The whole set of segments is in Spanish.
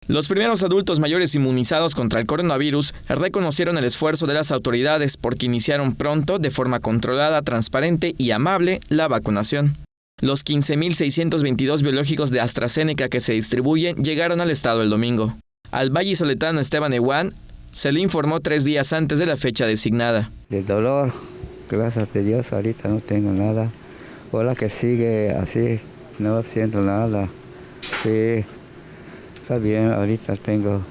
Los primeros adultos mayores inmunizados contra el coronavirus reconocieron el esfuerzo de las autoridades porque iniciaron pronto, de forma controlada, transparente y amable, la vacunación. Los 15.622 biológicos de AstraZeneca que se distribuyen llegaron al estado el domingo. Al vallisoletano Esteban Eguán se le informó 3 días antes de la fecha designada. De dolor, gracias a Dios, ahorita no tengo nada. Ahora que sigue así, no siento nada. Sí. Está bien, ahorita tengo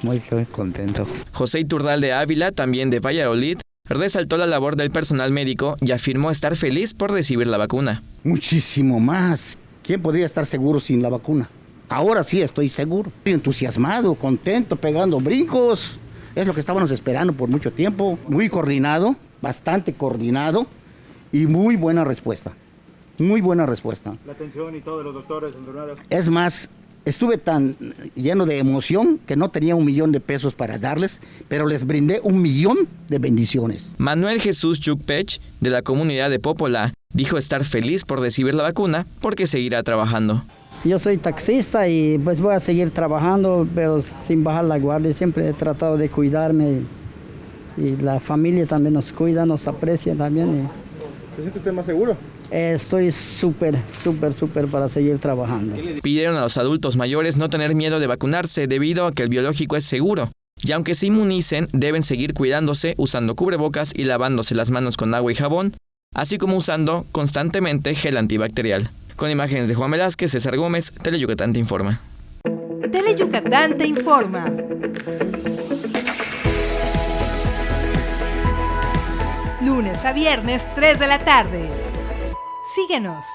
muy contento. José Iturdal de Ávila, también de Valladolid, resaltó la labor del personal médico y afirmó estar feliz por recibir la vacuna. Muchísimo más. ¿Quién podría estar seguro sin la vacuna? Ahora sí estoy seguro. Estoy entusiasmado, contento, pegando brincos. Es lo que estábamos esperando por mucho tiempo. Muy coordinado, bastante coordinado y muy buena respuesta. Muy buena respuesta. La atención y todo de los doctores, enfermeras. Es más, estuve tan lleno de emoción que no tenía $1,000,000 de pesos para darles, pero les brindé 1,000,000 de bendiciones. Manuel Jesús Chukpech, de la comunidad de Popola, dijo estar feliz por recibir la vacuna porque seguirá trabajando. Yo soy taxista y pues voy a seguir trabajando, pero sin bajar la guardia. Siempre he tratado de cuidarme y la familia también nos cuida, nos aprecia también. ¿Se siente usted más seguro? Estoy súper para seguir trabajando. Pidieron a los adultos mayores no tener miedo de vacunarse debido a que el biológico es seguro. Y aunque se inmunicen, deben seguir cuidándose usando cubrebocas y lavándose las manos con agua y jabón, así como usando constantemente gel antibacterial. Con imágenes de Juan Velázquez, César Gómez, Teleyucatán te informa. Teleyucatán te informa. Lunes a viernes, 3 de la tarde. Síguenos.